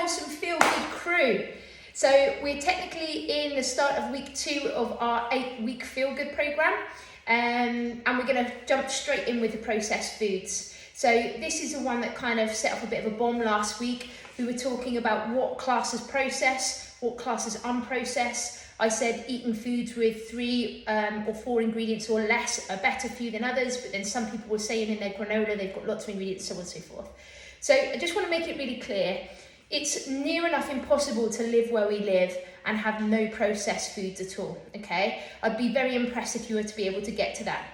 Wholesome Feel Good crew. So we're technically in the start of week 2 of our 8-week Feel Good program, and we're going to jump straight in with the processed foods. So this is the one that kind of set off a bit of a bomb last week. We were talking about what classes processed, what classes unprocessed. I said eating foods with 3 or 4 ingredients or less are better for you than others, but then some people were saying in their granola they've got lots of ingredients, so on and so forth. So I just want to make it really clear, it's near enough impossible to live where we live and have no processed foods at all, okay? I'd be very impressed if you were to be able to get to that.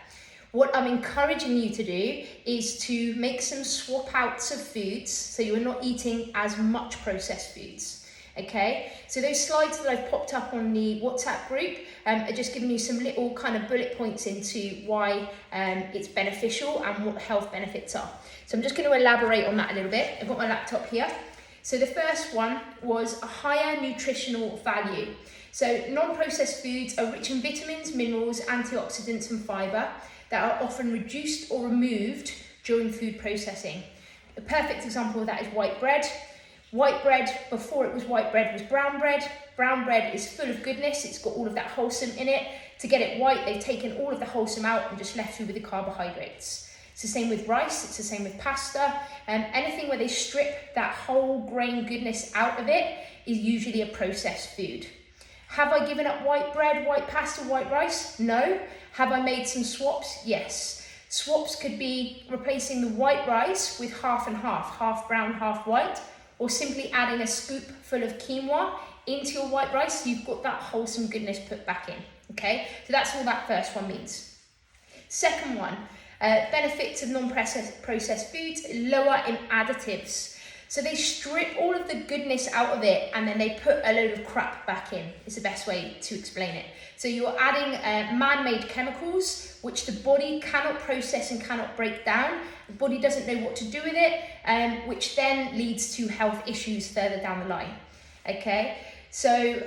What I'm encouraging you to do is to make some swap outs of foods so you're not eating as much processed foods, okay? So those slides that I've popped up on the WhatsApp group are just giving you some little kind of bullet points into why it's beneficial and what health benefits are. So I'm just going to elaborate on that a little bit. I've got my laptop here. So the first one was a higher nutritional value. So non-processed foods are rich in vitamins, minerals, antioxidants and fibre that are often reduced or removed during food processing. A perfect example of that is white bread. White bread, before it was white bread, was brown bread. Brown bread is full of goodness, it's got all of that wholesome in it. To get it white, they've taken all of the wholesome out and just left you with the carbohydrates. It's the same with rice, it's the same with pasta. Anything where they strip that whole grain goodness out of it is usually a processed food. Have I given up white bread, white pasta, white rice? No. Have I made some swaps? Yes. Swaps could be replacing the white rice with half and half brown, half white, or simply adding a scoop full of quinoa into your white rice. You've got that wholesome goodness put back in, okay? So that's all that first one means. Second one, benefits of non-processed foods, lower in additives. So they strip all of the goodness out of it and then they put a load of crap back in, is the best way to explain it. So you're adding man-made chemicals, which the body cannot process and cannot break down. The body doesn't know what to do with it, which then leads to health issues further down the line, okay? So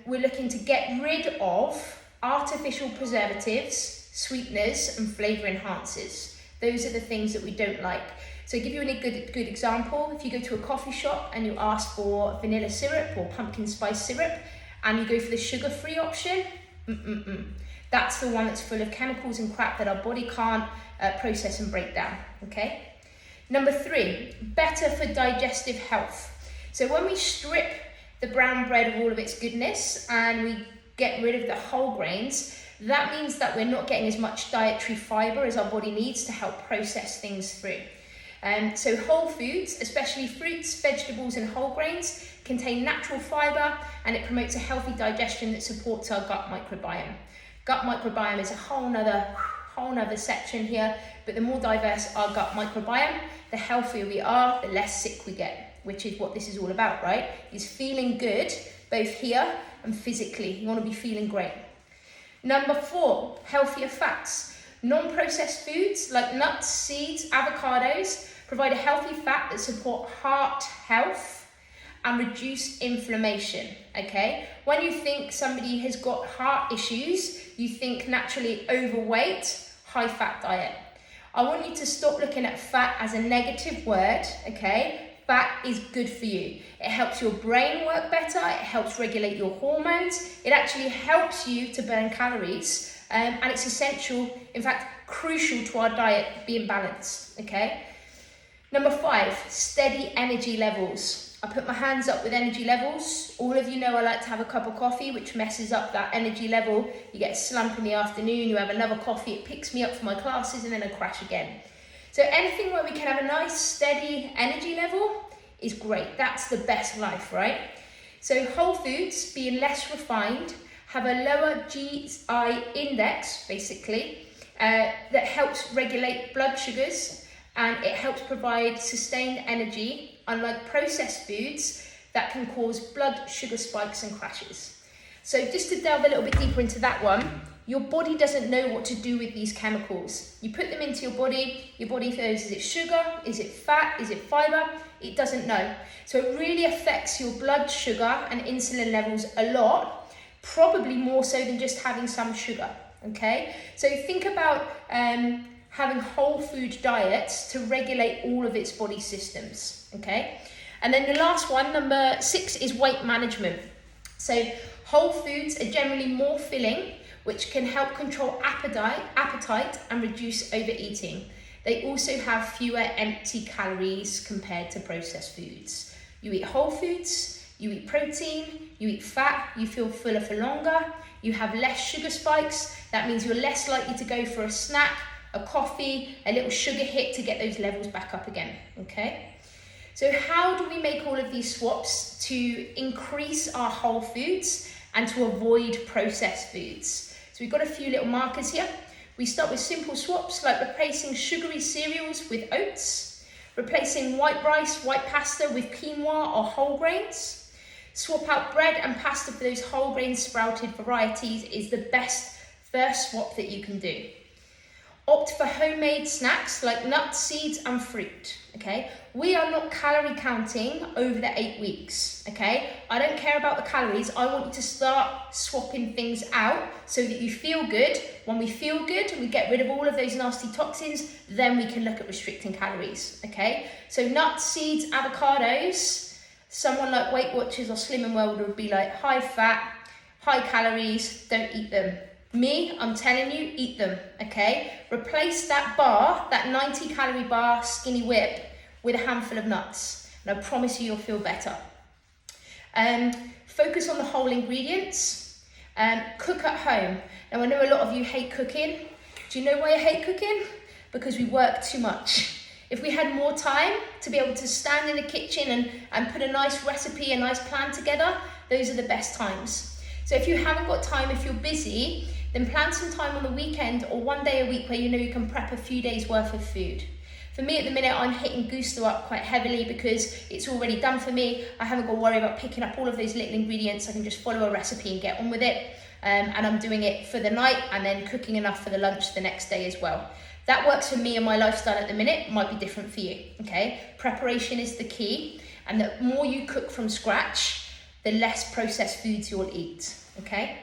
we're looking to get rid of artificial preservatives, sweeteners and flavour enhancers. Those are the things that we don't like. So I'll give you a good example. If you go to a coffee shop and you ask for vanilla syrup or pumpkin spice syrup and you go for the sugar-free option, that's the one that's full of chemicals and crap that our body can't process and break down, okay? Number 3, better for digestive health. So when we strip the brown bread of all of its goodness and we get rid of the whole grains, that means that we're not getting as much dietary fibre as our body needs to help process things through. So whole foods, especially fruits, vegetables and whole grains, contain natural fibre and it promotes a healthy digestion that supports our gut microbiome. Gut microbiome is a whole nother section here, but the more diverse our gut microbiome, the healthier we are, the less sick we get, which is what this is all about, right? Is feeling good, both here and physically. You want to be feeling great. Number 4, healthier fats. Non-processed foods like nuts, seeds, avocados provide a healthy fat that support heart health and reduce inflammation, okay? When you think somebody has got heart issues, you think naturally overweight, high fat diet. I want you to stop looking at fat as a negative word, okay? Fat is good for you. It helps your brain work better, it helps regulate your hormones, it actually helps you to burn calories, and it's essential, in fact, crucial to our diet being balanced, okay? Number 5, steady energy levels. I put my hands up with energy levels. All of you know I like to have a cup of coffee, which messes up that energy level. You get a slump in the afternoon, you have another coffee, it picks me up for my classes, and then I crash again. So anything where we can have a nice steady energy level is great. That's the best life, right? So whole foods, being less refined, have a lower GI index, basically, that helps regulate blood sugars and it helps provide sustained energy, unlike processed foods that can cause blood sugar spikes and crashes. So just to delve a little bit deeper into that one, your body doesn't know what to do with these chemicals. You put them into your body knows, is it sugar, is it fat, is it fibre? It doesn't know. So it really affects your blood sugar and insulin levels a lot, probably more so than just having some sugar, okay? So think about having whole food diets to regulate all of its body systems, okay? And then the last one, number 6, is weight management. So whole foods are generally more filling, which can help control appetite and reduce overeating. They also have fewer empty calories compared to processed foods. You eat whole foods, you eat protein, you eat fat, you feel fuller for longer, you have less sugar spikes. That means you're less likely to go for a snack, a coffee, a little sugar hit to get those levels back up again, okay? So how do we make all of these swaps to increase our whole foods and to avoid processed foods? So we've got a few little markers here. We start with simple swaps like replacing sugary cereals with oats, replacing white rice, white pasta with quinoa or whole grains. Swap out bread and pasta for those whole grain sprouted varieties is the best first swap that you can do. Opt for homemade snacks like nuts, seeds and fruit, okay? We are not calorie counting over the 8 weeks, okay? I don't care about the calories. I want you to start swapping things out so that you feel good. When we feel good and we get rid of all of those nasty toxins, then we can look at restricting calories, okay? So nuts, seeds, avocados, someone like Weight Watchers or Slim and Well would be like high fat, high calories, don't eat them. Me, I'm telling you, eat them, okay? Replace that bar, that 90 calorie bar, Skinny Whip, with a handful of nuts. And I promise you, you'll feel better. Focus on the whole ingredients. Cook at home. Now, I know a lot of you hate cooking. Do you know why I hate cooking? Because we work too much. If we had more time to be able to stand in the kitchen and put a nice recipe, a nice plan together, those are the best times. So if you haven't got time, if you're busy, then plan some time on the weekend or one day a week where you know you can prep a few days worth of food. For me at the minute, I'm hitting Gousto up quite heavily because it's already done for me. I haven't got to worry about picking up all of those little ingredients. I can just follow a recipe and get on with it. And I'm doing it for the night and then cooking enough for the lunch the next day as well. That works for me and my lifestyle at the minute. It might be different for you, okay? Preparation is the key. And the more you cook from scratch, the less processed foods you'll eat, okay?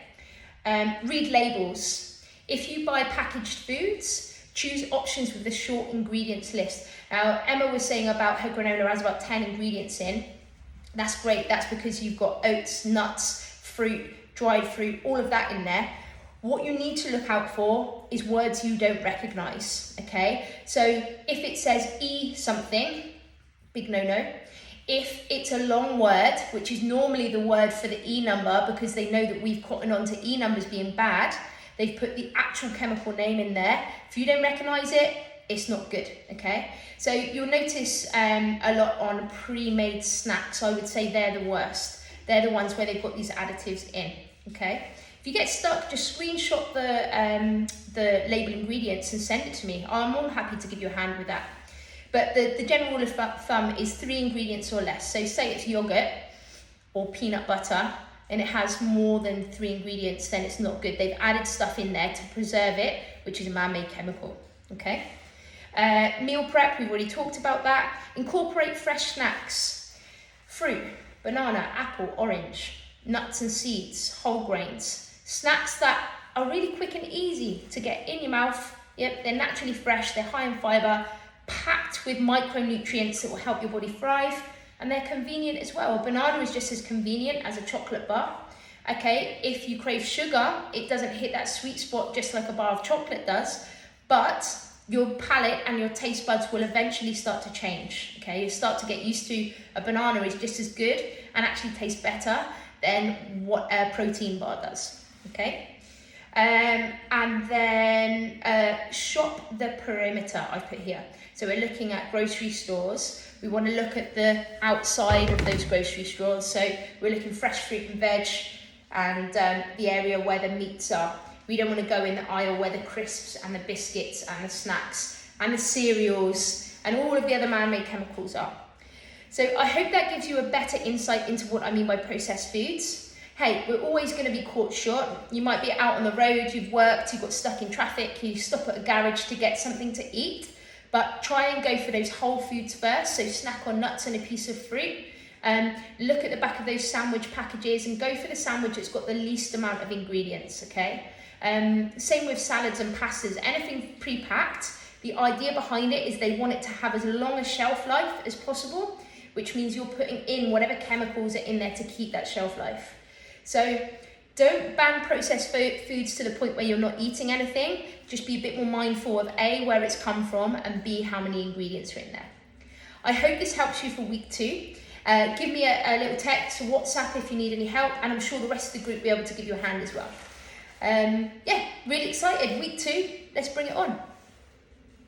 Read labels. If you buy packaged foods, choose options with a short ingredients list. Now, Emma was saying about her granola has about 10 ingredients in. That's great. That's because you've got oats, nuts, fruit, dried fruit, all of that in there. What you need to look out for is words you don't recognize, okay? So if it says E something, big no-no. If it's a long word, which is normally the word for the E number because they know that we've cottoned on to E numbers being bad, they've put the actual chemical name in there. If you don't recognize it, it's not good, okay? So you'll notice a lot on pre-made snacks. I would say they're the worst. They're the ones where they've got these additives in, okay? If you get stuck, just screenshot the label ingredients and send it to me. I'm more than happy to give you a hand with that. But the general rule of thumb is 3 ingredients or less. So say it's yogurt or peanut butter and it has more than 3 ingredients, then it's not good. They've added stuff in there to preserve it, which is a man-made chemical, okay? Meal prep, we've already talked about that. Incorporate fresh snacks, fruit, banana, apple, orange, nuts and seeds, whole grains. Snacks that are really quick and easy to get in your mouth. Yep, they're naturally fresh, they're high in fibre, packed with micronutrients that will help your body thrive, and they're convenient as well. A banana is just as convenient as a chocolate bar. Okay, if you crave sugar, it doesn't hit that sweet spot just like a bar of chocolate does, but your palate and your taste buds will eventually start to change. Okay, you start to get used to a banana is just as good and actually tastes better than what a protein bar does. Okay. And then shop the perimeter I've put here. So we're looking at grocery stores. We want to look at the outside of those grocery stores. So we're looking fresh fruit and veg and the area where the meats are. We don't want to go in the aisle where the crisps and the biscuits and the snacks and the cereals and all of the other man-made chemicals are. So I hope that gives you a better insight into what I mean by processed foods. Hey, we're always going to be caught short. You might be out on the road, you've worked, you got stuck in traffic, you stop at a garage to get something to eat, but try and go for those whole foods first. So snack on nuts and a piece of fruit. Look at the back of those sandwich packages and go for the sandwich that's got the least amount of ingredients, okay? Same with salads and pastas, anything pre-packed. The idea behind it is they want it to have as long a shelf life as possible, which means you're putting in whatever chemicals are in there to keep that shelf life. So don't ban processed foods to the point where you're not eating anything. Just be a bit more mindful of A, where it's come from, and B, how many ingredients are in there. I hope this helps you for week 2. Give me a little text or WhatsApp if you need any help, and I'm sure the rest of the group will be able to give you a hand as well. Yeah, really excited. Week 2, let's bring it on.